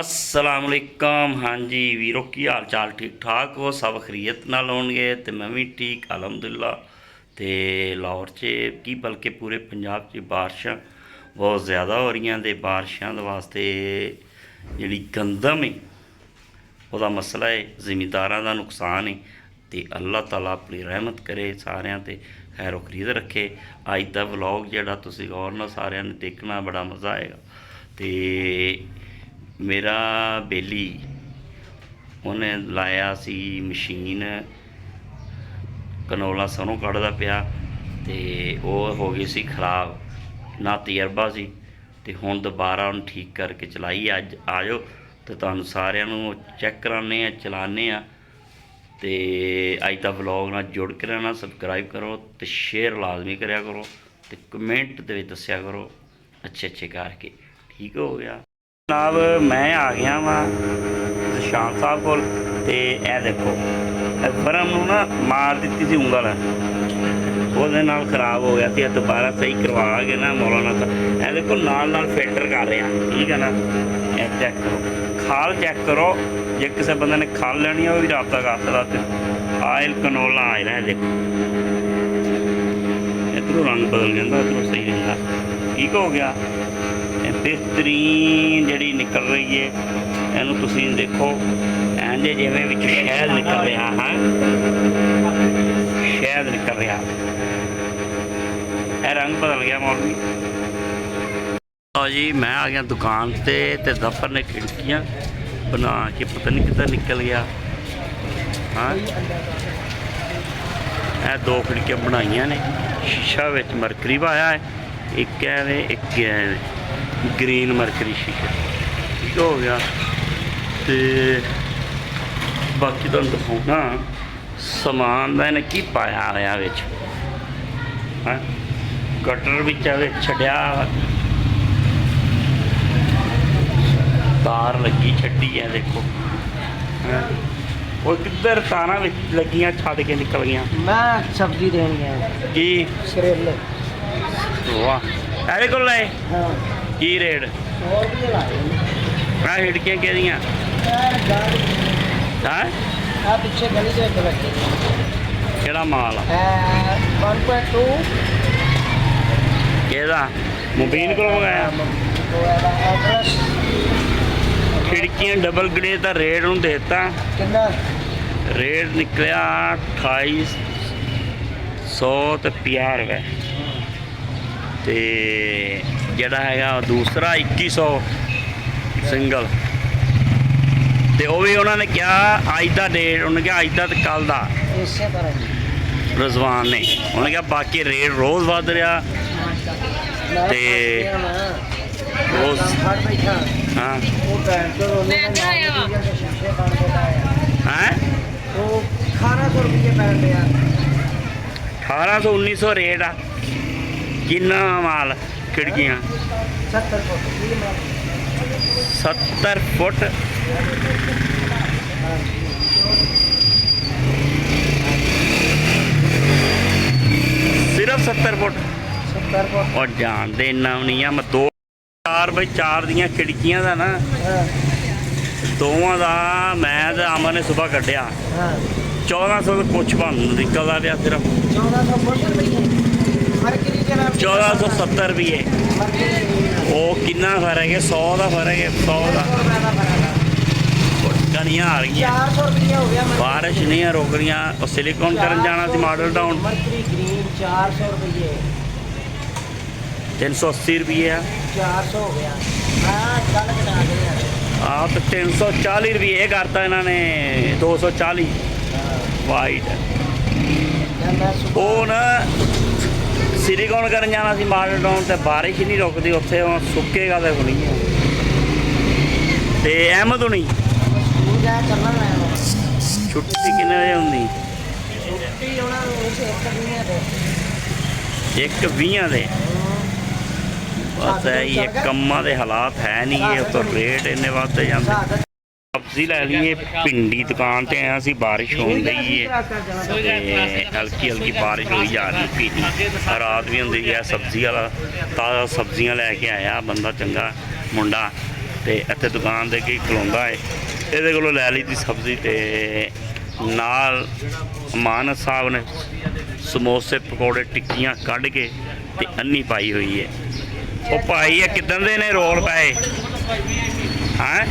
असलामुअलैकुम। हाँ जी वीरो, की हाल चाल? ठीक ठाक हो? सब खरीयत नाल होणगे ते मैं भी ठीक अलहमदुलिल्लाह। ते लाहौर च की बल्कि पूरे पंजाब च बारिशां बहुत ज़्यादा हो रही ते बारिशां दे वास्ते जिहड़ी गंदम है ਉਹਦਾ मसला है, ਜ਼ਿਮੀਂਦਾਰਾਂ ਦਾ नुकसान है। तो अल्लाह ताला अपनी रहमत करे सारिਆਂ ते खैर खरीद रखे। अज का व्लॉग जिहड़ा तुसीं गौर नाल सारिਆਂ ने देखना, बड़ा मज़ा आएगा। तो मेरा बेली उन्हें लाया सी मशीन, कनौला सरों कढ़दा पिया तो वह हो गई सी खराब, ना तजर्बा सी। तो हुण दोबारा उन्हें ठीक करके चलाई। अज आ जाओ तो तुहानूं सारिਆਂ ਨੂੰ चैक कराने चलाने। तो अज का व्लॉग नाल जुड़ के रहना, सबसक्राइब करो तो शेयर लाजमी करा करो तो कमेंट दे दस्या करो अच्छे अच्छे करके। ठीक हो गया जनाब, मैं आ गया वहाँ शाम साहब को। तो यह देखो बरम नूं ना मार दी थी उंगल, वो खराब हो गया थी। दोबारा सही करवा के ना मौलाना का यह देखो नाल फिल्टर कर रहे हैं। ठीक है ना, यह चेक करो, खाल चेक करो। जे किसी बंदे ने खाल लेनी है वो भी रबता कर सकता। आयल कनोला आयल है, देखो इधरों रंग बदल जाता, इधरों सही रहता। ठीक हो गया, बेहतरीन जी निकल रही है। इनू तुसी देखो एंजे जिमें विच शहद निकल रहा है, शहद निकल रहा। यह रंग बदल गया मौलवी। लो जी, मैं आ गया दुकान से ते दफर ने खिड़कियाँ बना के पता नहीं कितना निकल गया। हाँ, यह दो खिड़कियाँ बनाइया ने, शीशा विच मरकरी पाया है, एक है एक है ग्रीन मरकरी शीशा। ठीक हो गया। तो बाकी तुहानूं दिखाउणा समान का इन्हें की पाया होया विच। हाँ, कटर भी छड्या, तार लगी छड्डी है, देखो। हाँ, वो किधर तारा लगियां छड़ के निकल गई। मैं सब्जी देनी है की करेले। वाह, एहदे कोल लाए हाँ, की रेट? 100 रुपये लाए। खिड़कियां केहदियां? हाँ, पिछे गली से लगे केड़ा माल आ? 1.2 केहदा? मुबीन को मंगाया? एड्रेस खिड़कियां डबल ग्लेज का रेट उन्हें देता, कितना रेट निकलिया 2800 तो 50 रुपये। तो जड़ा है दूसरा 2100 सिंगल। तो वह भी उन्होंने क्या अज का डेट, उन्होंने कहा अज का तो कल का। इससे तरह रजवान ने उन्होंने कहा बाकी रेट रोज़ वध रहा। ते रोज़ हाँ हैं 1800 रुपये पैन दिया। 1800-1900 रेट आ। किन्ना माल खिड़कियाँ? 70 फुट 70 फुट। सिर्फ 70 फुट 70 फुट और जान दे इन्ना भी नहीं है। मैं 2x4 दियां खिड़कियां दा ना, दोवां दा मैं ते अमन ने सुबह कढ़िया 1400 तो कुछ बन निकलदा पिया। सिर्फ 1470 रुपये। वो किन्ना फर्क है? 100 का फर्क है, 100 का। कनियाँ आ रही हैं, 400 रुपये हो गया। बारिश नहीं है रुक रही। और सिलिकॉन करन जाना सी मॉडल टाउन, मरकरी ग्रीन 400 रुपये। 380 रुपये है। 400 हो गया। हाँ, कल कटा दे। हाँ, तो 340 रुपये करता इन्होंने, 240 वाइट। वो ना सिलिकॉन करन जाना सी मॉडल टाउन, तो बारिश ही नहीं रुकती उत्थे, सुकेगा तो नहीं है। तो अहमद होनी स्कूल जाया करना मैं छुट्टी किन्ने बजे होंदी? छुट्टी होना उसे 1:20 दे। बस ये कम्मा के हालात है नहीं, ये तो रेट इन्ने वधदे जांदे। सब्जी लै लीए, भिंडी दुकान ते आया सी, बारिश हो रही है, हल्की हल्की बारिश हो जा रही। पीनी रात भी होंगी है। सब्जी वाला ताज़ा सब्जियां लैके आया बंदा, चंगा मुंडा। तो ਤੇ ਇੱਥੇ ਦੁਕਾਨ ਦੇ ਕੀ ਖਲੋਂਦਾ ਹੈ, ਇਹਦੇ ਕੋਲੋਂ ਲੈ ਲਈ ਤੀ ਸਬਜ਼ੀ। ਤੇ ਨਾਲ ਮਾਨ ਸਾਹਿਬ ਨੇ ਸਮੋਸੇ ਪਕੌੜੇ ਟਿੱਕੀਆਂ ਕੱਢ ਕੇ ਤੇ ਅੰਨੀ ਪਾਈ ਹੋਈ ਹੈ। ਉਹ ਭਾਈ ਇਹ ਕਿੱਦਣ ਦੇ ਨੇ ਰੋਲ ਪਏ ਹੈਂ?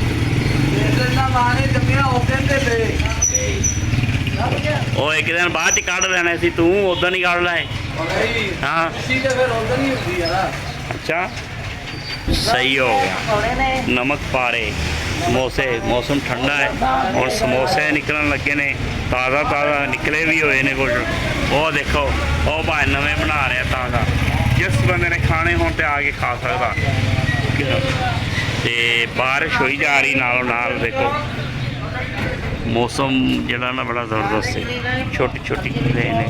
ਉਹ ਇੱਕ ਦਿਨ ਬਾਅਦ ਚ ਕੱਢ ਲੈਣੇ ਸੀ, ਤੂੰ ਉਦੋਂ ਨਹੀਂ ਕੱਢ ਲਏ। ਹਾਂ ਅੱਛਾ ਸਹੀ ਹੋ ਗਿਆ। ਪਕੌੜੇ ਨੇ ਨਮਕ ਪਾਰੇ ਸਮੋਸੇ, ਮੌਸਮ ਠੰਡਾ ਹੈ ਹੁਣ ਸਮੋਸੇ ਨਿਕਲਣ ਲੱਗੇ ਨੇ, ਤਾਜ਼ਾ ਤਾਜ਼ਾ ਨਿਕਲੇ ਵੀ ਹੋਏ ਨੇ ਕੁਝ। ਉਹ ਦੇਖੋ ਉਹ ਭਾਈ ਨਵੇਂ ਬਣਾ ਰਿਹਾ ਤਾਜ਼ਾ, ਜਿਸ ਬੰਦੇ ਨੇ ਖਾਣੇ ਹੋਣ ਤੇ ਆ ਕੇ ਖਾ ਸਕਦਾ। ਤੇ ਬਾਰਿਸ਼ ਹੋਈ ਜਾ ਰਹੀ ਨਾਲੋਂ ਨਾਲ, ਦੇਖੋ ਮੌਸਮ ਜਿਹੜਾ ਨਾ ਬੜਾ ਜ਼ਬਰਦਸਤ ਹੈ। ਛੋਟੀ ਛੋਟੀ ਕਿਲੇ ਨੇ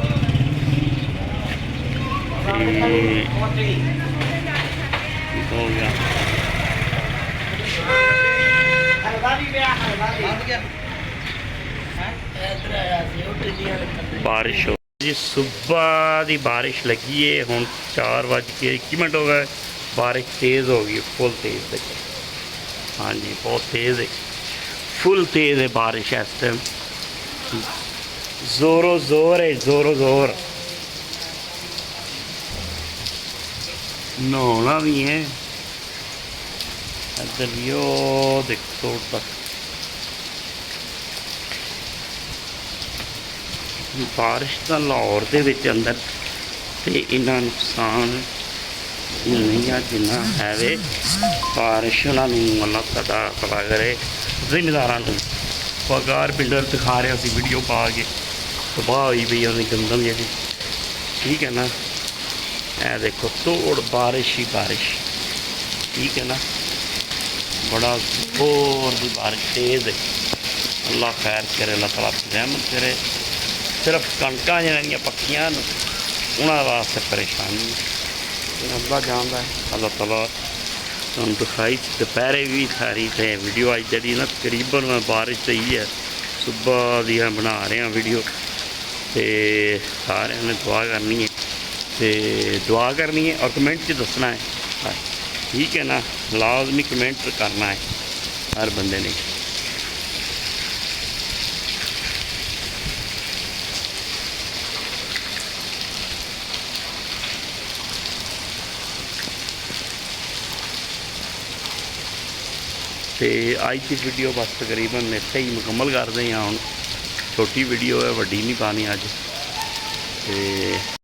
ਤੇ ਹੋ ਗਿਆ ਹਲਵਾ ਵੀ ਪਿਆ, ਹਲਵਾ ਵੀ ਇੱਧਰ ਆਇਆ ਸੀ ਉਹ ਟਿੱਡੀਆਂ ਰੱਖਣ। ਬਾਰਿਸ਼ ਹੋ ਜੀ, ਸੁਬਹ ਦੀ ਬਾਰਿਸ਼ ਲੱਗੀ ਹੈ। ਹੁਣ 4:21 ਹੋ ਗਏ, ਬਾਰਿਸ਼ ਤੇਜ਼ ਹੋ ਗਈ, ਫੁੱਲ ਤੇਜ਼ ਦੇਖੋ। ਹਾਂਜੀ ਬਹੁਤ ਤੇਜ਼ ਹੈ, फुल तेज है बारिश इस टाइम, जोरों जोर है, जोरों जोर। नहाना भी है इधर भी, ओ देखो तक बारिश का लाहौर के विच अंदर ते इन्ना नुकसान नहीं है जिन्ना है वे। बारिश उन्होंने मतलब पता पता करे ਜ਼ਿਮੀਦਾਰਾਂ ਨੂੰ। ਪਗਾਰ ਪਿੰਡਰ ਦਿਖਾ ਰਿਹਾ ਸੀ ਵੀਡੀਓ ਪਾ ਕੇ, ਤਬਾਹ ਹੋਈ ਪਈ ਉਹਦੀ ਗੰਦਮ ਜਿਹੜੀ, ਠੀਕ ਹੈ ਨਾ। ਇਹ ਦੇਖੋ ਤੋੜ ਬਾਰਿਸ਼ ਹੀ ਬਾਰਿਸ਼, ਠੀਕ ਹੈ ਨਾ। ਬੜਾ ਜ਼ੋਰ ਦੀ ਬਾਰਿਸ਼ ਤੇਜ਼ ਹੈ। ਅੱਲਾ ਖੈਰ ਕਰੇ, ਅੱਲਾ ਤਾਲਾ ਰਹਿਮਤ ਕਰੇ। ਸਿਰਫ ਕਣਕਾਂ ਜਿਹੜੀਆਂ ਪੱਕੀਆਂ ਨੇ ਉਹਨਾਂ ਵਾਸਤੇ ਪਰੇਸ਼ਾਨੀ ਅੱਲਾ ਜਾਣਦਾ ਹੈ। ਅੱਲਾ ਤਾਲਾ ਤੁਹਾਨੂੰ ਦਿਖਾਈ ਦੁਪਹਿਰੇ ਵੀ ਸਾਰੀ ਤੇ ਵੀਡੀਓ ਅੱਜ ਜਿਹੜੀ ਨਾ ਤਕਰੀਬਨ ਮੈਂ ਬਾਰਿਸ਼ ਤੇ ਹੀ ਹੈ ਸੁਬਹ ਦੀ ਬਣਾ ਰਿਹਾ ਵੀਡੀਓ। ਤੇ ਸਾਰਿਆਂ ਨੇ ਦੁਆ ਕਰਨੀ ਹੈ, ਤੇ ਦੁਆ ਕਰਨੀ ਹੈ ਔਰ ਕਮੈਂਟ 'ਚ ਦੱਸਣਾ ਹੈ, ਠੀਕ ਹੈ ਨਾ। ਲਾਜ਼ਮੀ ਕਮੈਂਟ ਕਰਨਾ ਹੈ ਹਰ ਬੰਦੇ ਨੇ। ਤੇ ਅੱਜ ਦੀ ਵੀਡੀਓ ਬਸ ਤਕਰੀਬਨ ਇੱਥੇ ਹੀ ਮੁਕੰਮਲ ਕਰਦੇ ਹਾਂ। ਹੁਣ ਛੋਟੀ ਵੀਡੀਓ ਹੈ, ਵੱਡੀ ਨਹੀਂ ਪਾਣੀ ਅੱਜ। ਤੇ